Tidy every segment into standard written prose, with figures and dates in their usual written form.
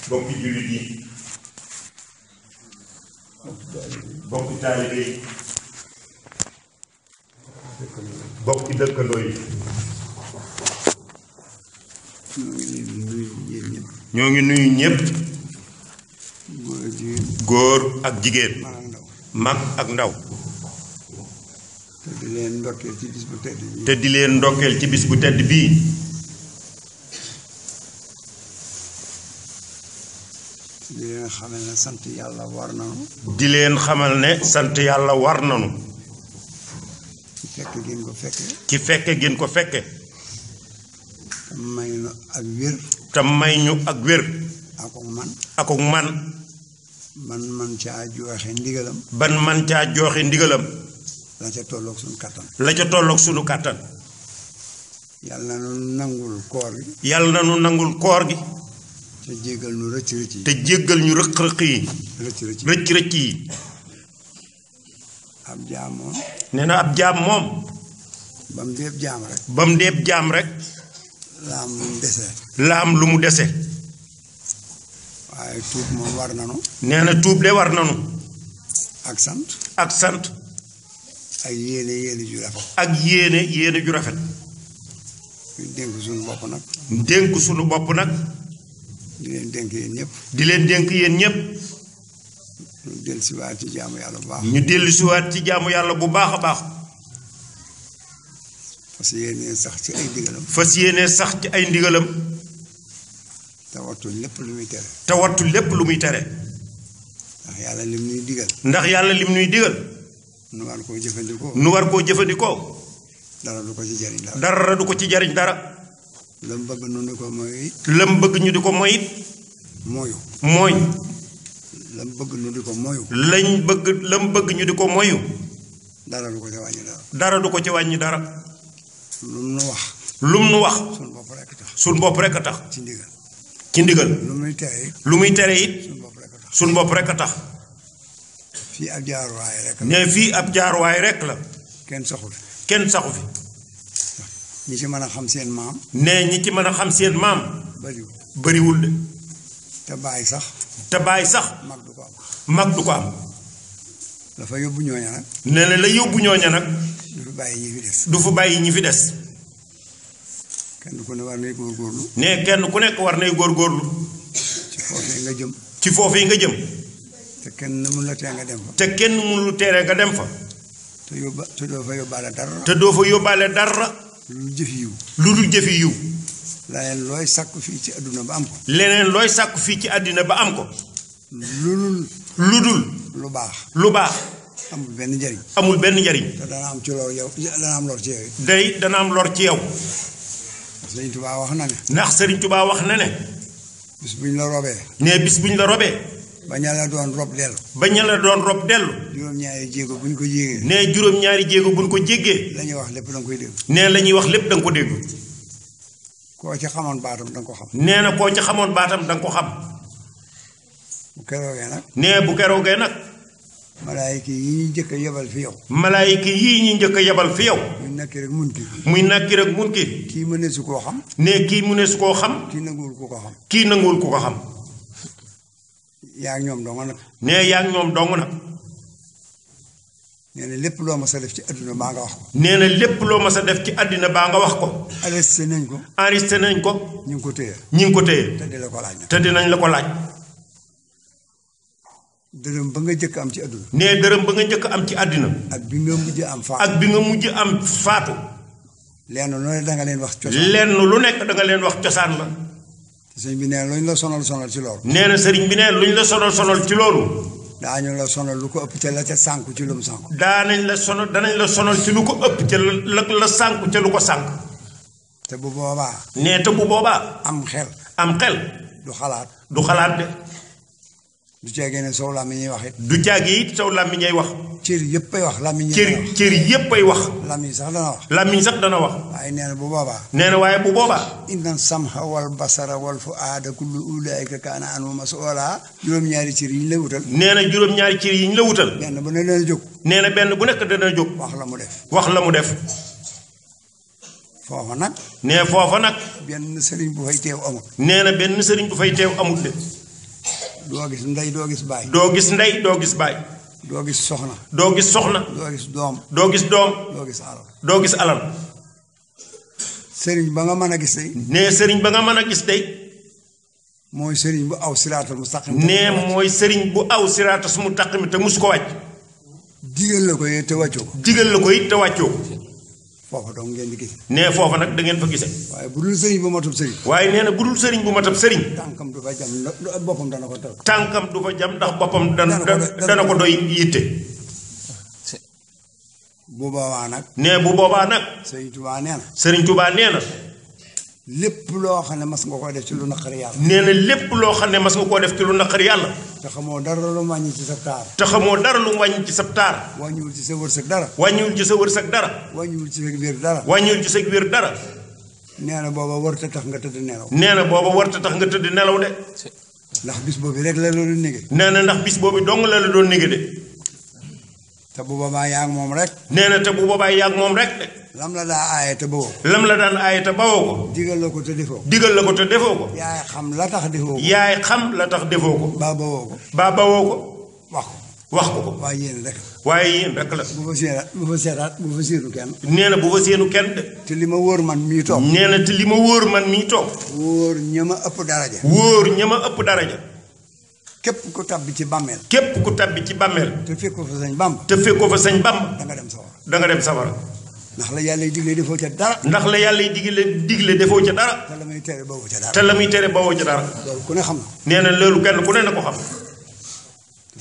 bokki jullit yi bokki taalibe yi bokki dëkkandoo yi ñoo ngi nuyu ñépp góor ak jigéen mag ak ndaw te di leen ndokkeel ci bis bu tedd bii. te di leen ndokkeel ci bis bu tedd bii. di leen xamal ne sant yàlla war nanu. di leen xamal ne sant yàlla war nanu. ci fekke gën ko fekke. ci fekke gën ko fekke. te may nu ak wér. te may ñu ak wér. akuk man. akuk man. ban man caa joxe ndigalam. ban man caa joxe ndigalam. la ca tolloog sunu kàttan. la ca tolloog sunu kàttan. yàlla na nu nangul koor gi. yàlla na nu nangul koor gi. te jéggal nu rëcc rëcc yi. te jéggal ñu rëq-rëq yi. rëcc rëcc yi. ab jaam moom. nee na ab jaam moom. ba mu deeb jaam rek. ba mu deeb jaam rek. la am lu mu dese. la am lu mu dese. waaye tuub moom war nanu. nee na tuub de war nanu. ak sant. ak sant. ak yéene ju rafet. ak yéene ju rafet. ñu dénk suñu bopp nag. dénk suñu bopp nag. di leen dénk yéen ñëpp. di leen dénk yéen ñëpp. ñu dellusiwaat ci jaamu yàlla bu baax. ñu dellusiwaat ci jaamu yàlla bu baax a baax. fas yéene sax ci ay ndigalam. fas yéene sax ci ay ndigalam. te wattu lépp lu muy tere. te wattu lépp lu muy tere. ndax yàlla lim ñuy digal. ndax yàlla lim ñuy digal. nu war koo jëfandikoo. nu war koo jëfandikoo. dara du ko ci jariñ dara. dara du ko ci jariñ dara. lam bëgg nu di ko mooy. lam bëgg ñu di ko moyit. moyu. mooy. lam bëgg nu di ko moyu. lam bëgg ñu di ko moyu. dara du ko ci wàññi dara. dara du ko ci wàññi dara. lum nu wax. lum nu wax. suñ bopp rekk tax. suñ bopp rekk a tax. ci ndigal. ci ndigal. lu muy tere it. lu muy tere it. suñ bopp rekk tax. suñ bopp rekk a tax. fii ab jaaruwaay rek la. ne fii ab jaaruwaay rekk la. kenn saxul. kenn saxu fi. ñi ci mën a xam seen maam. ne ñi ci mën a xam seen maam. bariwul. bariwul de. te bàyyi sax. te bàyyi sax. mag du ko am. mag du ko am. dafa yóbbu ñooña nag. ne la yóbbu ñooña nag. du fi bàyyi ñi fi des. du fi bàyyi ñi fi des. kenn ku ne war nay góorgóorlu. ne kenn ku nekk war nay góorgóorlu. ci foofee nga jëm. ci foofee nga jëm. te kenn mun la tee nga dem fa. te kenn mënul tere nga dem fa. te doo fa yóbbaale dara. te doo fa yóbbaale dara. lu dul jëf yiw. lu dul jëfi yiw. leneen looy sàkku fii ci àdduna ba am ko. leneen looy sàkku fii ci àddina ba am ko. lu dul. lu baax. lu baax. amul benn njariñ. amul benn njariñ. te dana am ci lor yow dana am lor ci yow. day dana am lor ci yow. Sëriñ Tuubaa wax na ne. ndax Sëriñ Tuubaa wax na ne. bis buñ la robee. ne bis buñ la robee. ba ña la doon rob dellu. ba ña la doon rob dellu. juróom-ñaari jéego buñ ko jéegee. ne juróom-ñaari jéego buñ ko jéggee. la ñuy wax lépp da nga koy dégg. ne la ñuy wax lépp da nga ko dégg. koo ci xamoon baatam da nga ko xam. nee na koo ci xamoon baatam da nga ko xam. bu keroogee nag. ne bu keroogee nag. malaayika yi ñuy njëkk a yebal fi yow. malaayika yii ñuy njëkk a yebal fi yow. muy nakki rek munkir. muy nakki rek munkir. kii mu ne su koo xam. ne kii mu ne su koo xam. kii nanguwul ku ko xam. kii nanguwul ku ko xam. yaa ak ñoom dong nag. ne yaa ngi ñoom dong nag. nee na lépp loo mas a def ci àdduna baa nga wax ko. nee na lépp loo mas a def ci àddina baa nga wax ko. arrêté nañ ko. enregistré nañ ko. ñu ngi ko téye. ñi ngi ko téye. te di la ko laaj nag. te dinañ la ko laaj. dërëm ba nga jëkk am ci àdduna. ne dërëm ba nga njëkk am ci àddina. ak bi nga mujj am faatu. ak bi nga mujj am faatu. lenn lu ne danga leen wax cosaan. lenn lu nekk danga leen wax cosaan la. sëñ bi nee luñ la sonal ci loolu. nee na sëriñ bi nee luñ la sonal ci loolu. daañu la sonal lu ko ëpp ca la ca sànku ci lu mu sànku. danañ la sonal ci lu ko ëpp ca la sànku ca lu ko sànk. te bu boobaa. nee te bu boobaa. am xel. am xel. du xalaat. du xalaat de. du caagee ne sow làmmiñ ñuy wax it. du caagi it saw làmmiñ ñay wax. cër yëpp ay wax làmmiñ ñi. cër yëpp ay wax. làmmiñ sax dana wax. làmmiñ sax dana wax. waaye nee na bu boobaa. nee na waaye bu boobaa. inna samha wal basara wal fuaada kullu ulaika kaana anhu mas'uula juróom-ñaari cër yi ñu la wutal. nee na juróom-ñaari cër yi ñu la wutal. benn bu ne dana jóg. nee na benn bu nekk dana jóg. wax la mu def. wax la mu def. foofa nag. nee foofa nag. benn sëriñ bu fay teew amul. nee na benn sëriñ bu fay teew amul de. doo gis ndey doo gis baay. doo gis ndey doo gis baay. doo gis soxna. doo gis soxna. doo gis doom. doo gis doom. doo gis alal. doo gis alal. sëriñ ba nga mën a gis day. nee sëriñ ba nga mën a gis day. mooy sëriñ bu aw siraatal mustaqim. nee mooy sëriñ bu aw siraatal mustaqim te mus ko wàcc. digal la ko it te wàccoo ko. digal la ko it te wàccoo ko. foofa dong ngeen di gis. nee foofa nag da ngeen fa gisee. waaye bu dul sëriñ bu matub sëriñ. waaye nee na bu dul sëriñ bu matab sëriñ. tànkam du fa jam boppam dana ko taw. tànkam du fa jam ndax boppam dana ko doy yitte. bu boobaa nag. nee bu boobaa nag. sëriñ Tuubaa nee na. sëriñ Tuubaa nee na. lépp loo xam ne mas nga koo def ci lu naqari yàlla. nee na lépp loo xam ne mas nga koo def ci lu naqari yàlla. te xamoo dara lu mu wàññi ci sa taar. te xamoo dara lu mu wàññi ci sa taar. wàññiwul ci sa wërsëg dara. wàññiwul ci sa wërsëg dara. wàññiwul ci sa wér dara. wàññiwul ci sa wér dara. nee na booba warut a tax nga tëdd nelaw. nee na booba warut a tax nga tëdd nelaw de. ndax bis boobu rek la doon négé. nee na ndax bis boobu dong la doon négé de. te bu boobaa yaa ngi moom rek. nee na te bu boobaa yaa ngi moom rek de. lam la daa aaye te bawoo. lam la daan aaye te bawoo ko. digal la ko te defoo. digal la ko te defoo ko. yaay xam la tax defoo ko. yaay xam la tax defoo ko. baa bawoo ko. baa bawoo ko. wax ko. wax ko ko. waaye yéen rek. waaye yéen rek la. bu fa seenu kenn. nee na bu fa seenu kenn de. te li ma wóor man mii toog. nee na te li ma wóor man mii toog. wóor ña ma ëpp daraja. wóor ña ma ëpp daraja. képp ku tabbi ci bàmmeel. képp ku tabbi ci bàmmeel. te fekkoo fa sañ bàmb. te fekkoo fa sañ bàmb. da nga dem sawara. da nga dem sawara. ndax la yàlla digle defoo ca dara. ndax la yàlla digle defoo ca dara. te la muy tere bawoo ca dara. te la muy tere bawoo ca dara. loolu ku ne xam na. nee na loolu kenn ku ne na ko xam.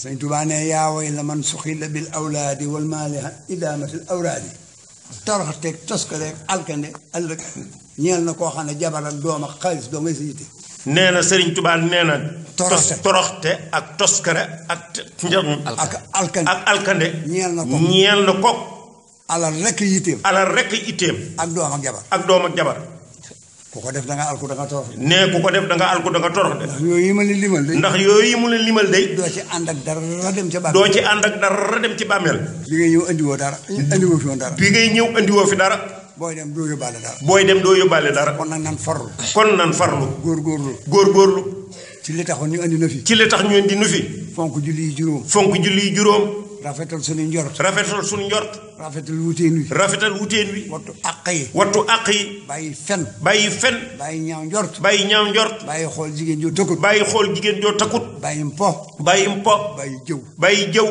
sëñ Tuubaa ne yaa way la man suxila bil awlaadi wal maali idaamatil awlaadi toroxteeg toskareeg alkande ëllëg ñeel na koo xam ne jabar ak doom ak xaalis doo ngay sa yitte. nee na Sëriñ Tuubaa nee na. toroxte toroxte ak toskare ak. ak alkande ak alkande. ñeel na ko. ko. alal rek yitteem. alal rek itteem. ak doom ak jabar. ak doom ak jabar. ku ko def da nga alku da nga torox. nee ku ko def da nga alku da nga torox de. ndax yooyu yi ma leen limal de. ndax yooyu mu leen limal de. doo ci ànd ak dara dem ca bàmmeel. doo ci ànd ak dara dem ci bàmmeel. bi ngay ñëw andiwoo dara. andiwoo fi woon dara. bi ngay ñëw andiwoo fi dara. booy dem doo yóbbaale dara. booy dem doo yóbbaale dara. kon nag nan farlu. kon nan farlu. góorgóorlu. ci li taxoon ñu andi na fi. ci li tax ñu andi nu fi. fonk julli yi juróom. fonk julli yi juróom. rafetal suñu njort. rafetal suñu njort. rafetal wuteen wi. rafetal wuteen wi. wattu àq yi. wattu àq yi. bàyyi fen. bàyyi fen. bàyyi ñaaw njort. bàyyi ñaaw njort. bàyyi xool jigéen joo tëkkut. bàyyi xool jigéen joo takkut. bàyyi mpo. bàyyi mpo. bàyyi jëw. bàyyi jëw.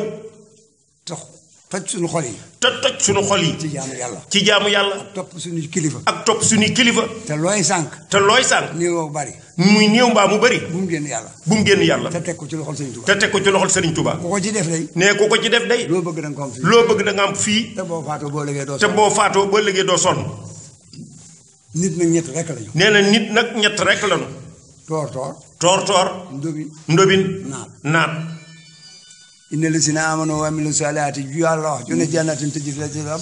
toj suñu xol yi. te toj suñu xol yi. ci jaamu yàlla. ci jaamu yàlla. ak topp suñu kilifa. ak topp suñu kilifa. te looy sànq. te looy sànq. néew bari. muy néew mbaa mu bëri. bu mu génn yàlla. bu mu génn yàlla. te teg ko ci loxol Sëriñ Tuubaa. te teg ko ci loxol Sëriñ Tuubaa. ku ko ci def day. nee ku ko ci def day. loo bëgg da nga ko am fii. loo bëgg da nga am fii. te boo faatoo boo liggéey doo te boo faatoo boo liggéey doo sonn. nit nag ñett rek lañu. nee na nit nag ñett rek lañu. toor. ndobin. naat. inna lazina amanu wa amilu salaati ju yàlla wax ju ne jannatin tajri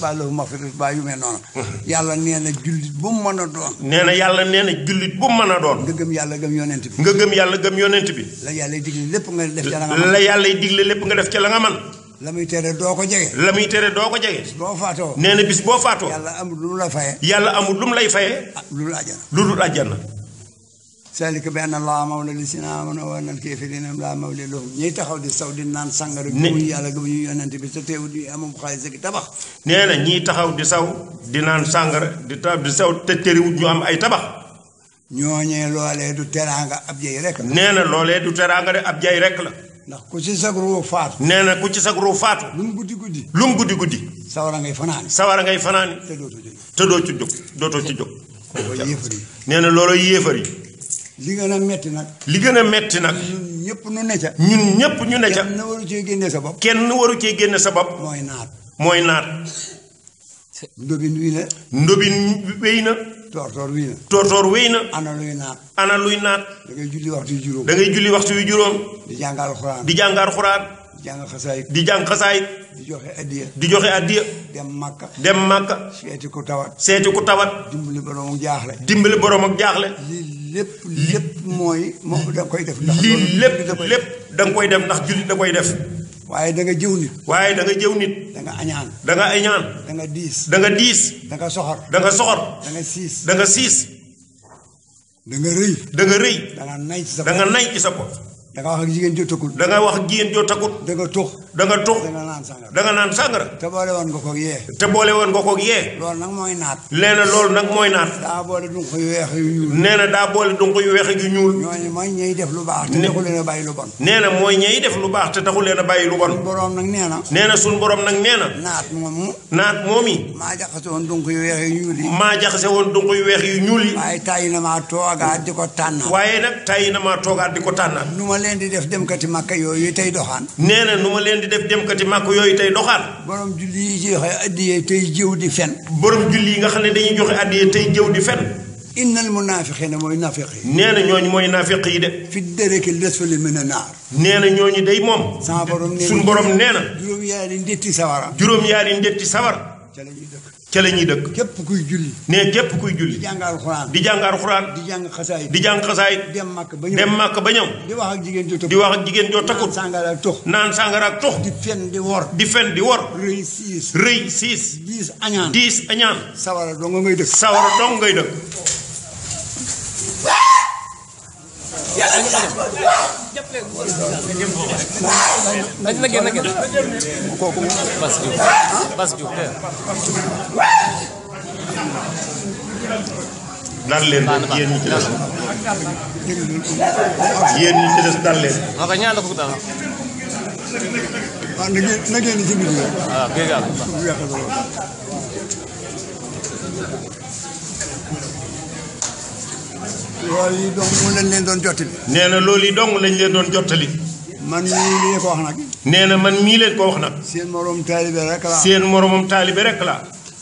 ba lahu maghfiratun ba yu mel noonu. yàlla nee na jullit bu mu mën a doon. nee na yàlla nee na jullit bu mu mën a doon. nga gëm yàlla gëm yonent bi. nga gëm yàlla gëm yonent bi. la yàlla digle lépp nga def ca la nga man. la yàlla digle lépp nga def ca la nga man. la muy tere doo ko jege. la muy tere doo ko jege. boo faatoo. nee na bis boo faatoo. yàlla amul lu mu la faye. yàlla amul lu mu lay faye. lu dul àjjana. lu dul àjjana. zaalika bi anna Allaaha mawlaa llaziina aamanuu wa anna al-kaafiriina laa mawlaa lahum ñiy taxaw di saw di naan sàngara. gëmuñu yàlla gëmuñu yonent bi te teewul di amum xaalis ak tabax. nee na ñiy taxaw di saw di naan sàngara di saw te terewul ñu am ay tabax. ñooñee loolee du teraanga ab jay rek la. nee na loolee du teraanga de ab jay rek la. ndax ku ci sag ruu faatu. nee na ku ci sag ruu faatu. lu mu guddi. sawara ngay fanaani. te doo ci jóg. dootoo ci jóg. yéefar yi. nee na loolu yéefar yi. li gën a metti nag. ñun ñëpp ñu ne ca. kenn waru cee génne sa bopp. kenn waru cee génne sa bopp. mooy naat. ndobin wii na. ndobin wéy na. toortoor wéy na. ana luy naat. da ngay julli waxtu yu juróom. di jàng alxuraan. di jàng xasaayit. di joxe addiya. dem Makka. seeti ku tawat. dimbali borom ak jaaxle. lii lépp mooy moom da nga koy def. lii lépp da nga koy def ndax jullit da koy def. waaye da nga jëw nit. da nga añaan. da nga diis. da nga soxor. da nga siis. da nga rëy. da nga nay da nga ci sa bopp. da nga wax ak jigéen joo takkul. da nga wax ak jigéen joo takkut. da nga tux. da nga tux. da nga naan sàngara. da nga naan sàngara. te boole woon nga ko yee. te boole woon nga ko yee. loolu nag mooy naat. nee na loolu nag mooy naat. daa boole dunq yu weex yu ñuul. nee na daa boole dunq yu weex yu ñuul. ñooñu mooy ñey def lu baax. te taxu leen a bàyyi lu bon. nee na mooy ñey def lu baax te taxu leen a bàyyi lu bon. suñu borom nag nee na. nee na suñu borom nag nee na. naat moomu. naat moom yi. maa jaxase woon dunq yu weex yu ñuul yi. maa jaxase woon dunq yu weex yu ñuul yi. waaye tàyyi na maa toogaat di ko tànn. waaye nag tàyyi na maa toogaat di ko tànnaat. nu ma leen di def demkati Makka yooyu tey doxaan. nee na nu ma leen di def demkati Makka yooyu tey doxaan. borom julli yi joxe addiye tey jëw di fen. borom julli yi nga xam ne dañuy joxe addiye tey jëw di fen. innal munaafiqiina mooy naafiq yi. nee na ñooñu mooy naafiq yi de. fi daraki l-asfali mina naar. nee na ñooñu day moom. sama borom nee na suñu borom nee na. juróom-yaari ndetti sawara. juróom-yaari ndetti sawara. ca la ñuy dëkk. ca la ñuy dëkk. képp kuy julli. nee képp kuy julli. di jàng alxuraan. di jàng alxuraan. di jàng xasaay. di jàng xasaay. dem Makka ba ñëw. dem Makka ba ñëw. di wax ak jigéen joo takkut. di wax ak jigéen joo takkut. naan sàngara ak tux. naan sàngara ak tux. di fen di wor. di fen di wor. rëy siis. rëy siis. diis añaan. diis añaan. sawara dong ngay dëkk. sawara dong ngay dëkk. kooku Bas Diouf dal leen rek yéen ñi ci des. yéen ñi ci des dal leen. maka ñaan ko dal ah na ngeen ci biir. ah bégal loolu yi donc mu leen doon jottali. nee na loolu yi dong lañ leen doon jottali. man mii li ko wax nag. nee na man mii leen ko wax nag. seen morom taalibe rek la. seen moromam taalibe rek la.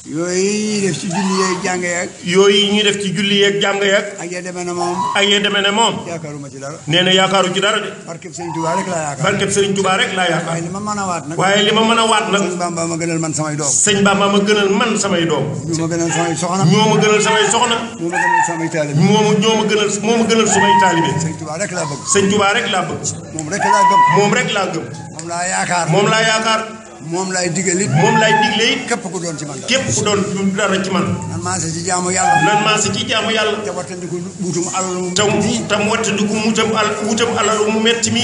yooyu ñuy def ci julli yeeg jàng yeeg. yooyu ñuy def ci julli yeeg jàng yeeg. ak ya demee na moom. ak ya demee ne moom. yaakaaruma ci dara. nee na yaakaaru ci dara de. barkeb Sëriñ Tuubaa rek laa yaakaar. barkeb Sëriñ Tuubaa rek laa yaakaar. waaye li ma mën a waat nag. waaye li ma mën a waat nag. sëñ Bamba ma gënal man samay doom. sëñ Bamba ma gënal man samay doom. ñu ma gënal samay soxna. ñoo ma gënal samay soxna. ñu ma gënal samay taalibe. ñoo ma gënal sumay taalibe. Sëriñ Tuubaa rek laa bëgg. sëñ Tuubaa rek laa bëgg. moom rek laa gëm. moom rek laa gëm. moom laa yaakaar. moom laa yaakaar. moom laay digal it. moom laay digle it. képp ku doon ci man. képp ku doon dara ci man. nan maase ci jaamu yàlla. nan maase ci jaamu yàlla. te wattandiku wutum alal mu tam metti tam wattandiku wutam alal mu metti mi.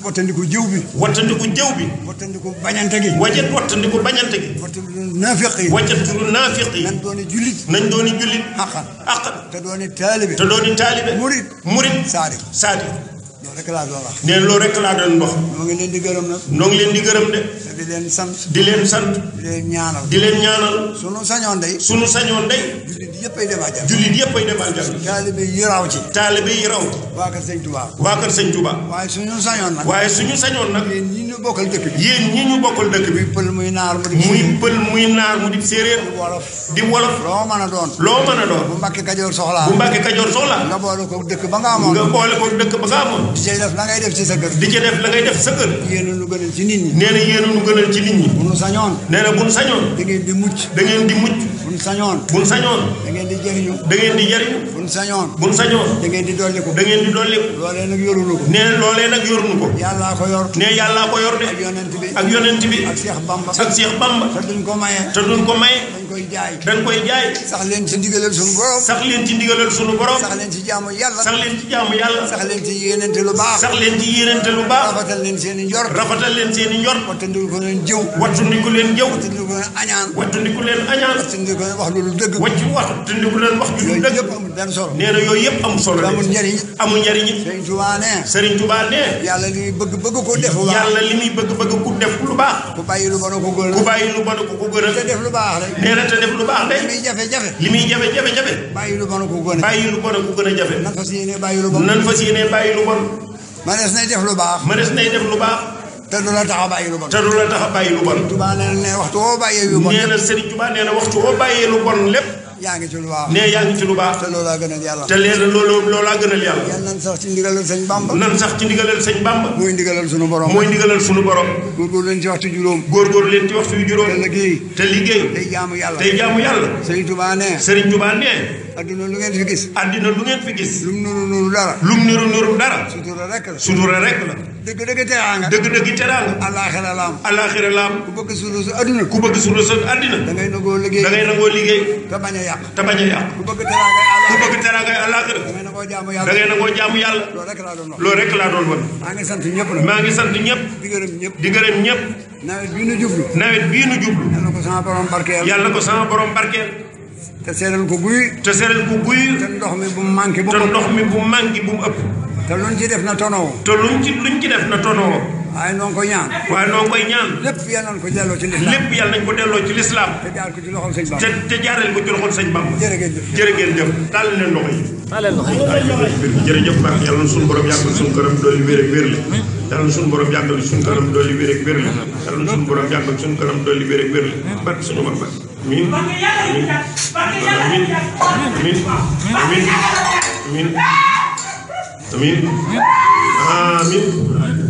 wattandiku jëw bi. wattandiku jëw bi. wattandiku bañante gi. wattandiku bañante gi. wattandiku naafiq yi. wattandiku naafiq yi. nan dooni jullit. nañ dooni jullit. xaqan. aqan. te dooni taalibe. te dooni taalibe. murit. saadi. loolu rek laa doon wax. nee loolu rek laa doon wax. ñoo ngi leen di gërëm nag. noo ngi leen di gërëm de. te di leen sant. di leen sant. di leen ñaanal. di leen ñaanal. sunu sañoon day. sunu sañoon day. jullit yëppay dem àjjana. jullit yëppay dem àjjana. taalibe yi raw ci. taalibe yi raw. waa kër Sëñ Tuubaa. waa kër Sëñ Tuubaa. waaye suñu sañoon nag. waaye suñu sañoon nag. yéen ñi ñu bokkal dëkk bi. yéen ñi ñu bokkal dëkk bi. muy pël muy naar mu di. muy pël muy naar mu di séeréer. wolof. di wolof. loo mën a doon. loo mën a doon. bu Mbàkke Kajoor soxlaa. bu Mbàkke Kajoor soxlaa. nga boole ko dëkk ba nga amoon. nga boole ko dëkk ba nga amoon. di ca def la ngay def ci sa kër. di ca def la ngay def sa kër. yéen a nu gënal ci nit ñi. nee na yéen a nu gënal ci nit ñi. bu nu sañoon. nee na bu nu sañoon. da ngeen di mucc. da ngeen di mucc. bu nu sañoon. bu nu sañoon. da ngeen di jëriñu. da ngeen di jariñu. bu nu sañoon. bu nu sañoon. da ngeen di dolliku. da ngeen di dolliku. loolee nag yorunu ko. nee na loolee nag yorunu ko. yàllaa ko yor. nee yàllaa ko yor de. ak yonent bi. ak yonent bi. ak Cheikh Bamba. ak Cheikh Bamba. te duñ ko maye. te duñ ko may. dañ koy jaay. dañ koy jaay. sax leen ci ndigalal suñu borom. sax leen ci ndigalal sunu borom. sax leen ci jaamu yàlla. sax leen ci jaamu yàlla. sax leen ci yéenante lu baax. sax leen ci yéenante lu baax. rafetal leen seen i njor. rafetal leen seen i njor. wattandiku ko leen jëw. wattandiku leen jëw. wattandiku leen añaan. wattandiku leen añaan. wattandiku leen wax loolu dëgg. wattandiku leen wax ju yooyu dëgg. yëpp amul benn solo. nee na yooyu yëpp amul solo. amul njëriñ. amul njëriñ. Sëriñ Tuubaa ne. Sëriñ Tuubaa ne. yàlla li muy bëgg ko def lu baax. yàlla li muy bëgg ku def lu baax. ku bàyyi lu bon ko gënal. ku bàyyi lu bon ko gënal. te def lu baax rek. nee na te def lu baax de. li muy jafe-jafe. li muy jafe-jafe. bàyyi lu bon ko gënal. bàyyi lu bon ko gën a jafe. nan fas yéene bàyyi lu bon. nan fas yéene bàyyi lu bon. ma des nay def lu baax. ma des nay def lu baax. te du la tax a bàyyi lu bon. te du la tax a bàyyi lu bon. Tuubaa nee na waxtu woo bàyyee lu bon. nee na Sëriñ Tuubaa nee na waxtu woo bàyyee lu bon lépp. yaa ngi ci lu baax. nee yaa ngi ci lu baax. te loolaa gënal yàlla. te léegi loolaa gënal yàlla. yàlla nan sax ci ndigalal sëñ Bamba. nan sax ci ndigalal sëñ Bamba. mooy ndigalal sunu borom. mooy ndigalal sunu borom. góorgóorlu leen ci waxtu juróom. góorgóorlu leen ci waxtu yu juróom. te liggéey. te liggéey. tey jaamu yàlla. tey jaamu yàlla. Sëriñ Tuubaa ne. Sëriñ Tuubaa ne. adduna lu ngeen fi gis. addina lu ngeen fi gis. lum nuru dara. lum nuru dara. sutura rek la. sutura rek la. dëgg teraanga. dëgg teraanga. alaaxira laam. alaaxira laam. ku bëgg suuru sa adduna. ku bëgg suuru sa addina. da ngay nangoo liggéey. da ngay nangoo liggéey. te bañ a yàq. te bañ a yàq. ku bëgg teraanga bëgg teraangay àllaaxira da ngay nangoo jaamu da yàlla ngay nangoo jaamu yàlla loolu rek laa doon wax loolu rek laa doon wan maa ngi sant ñëpp nag maa ngi sant ñëpp di gërëm ñëpp di gërëm ñëpp nawet bii nu jublu nawet bii nu jublu yal na ko sama borom barkeel yàlla ko sama borom barkeel te seeral ko guy te seral ko guy te ndox mi bu mu manqué bu te mu ndox mi bu manqué bu mu ëpp te luñ ci def na tonoo te luñ ci def na tonoo waaye noo ngi ko ñaan waaye noo koy ñaan lépp yal nañ ko delloo ci lislaam lépp yàlla nañ ko delloo ci lislaam te jaar ko ci loxol sëñ Bamba te jaareel ko ci loxol sëñ Bamba jërë ngeen jëf jërë ngeen jëf tàll leen loxo yi tàllal loxo yi. jërëjëf Mbacke yàlla na suñu borom yàggal suñu kanam dooli wér ak wér la yàlla na suñu borom yàggal suñu kanam dooli wér ak wér la yàlla na suñu borom yàggal suñu kanam dooli wér ak wér la barke suñu mag ba amiin amiin amiin amiin amiin amiin amiin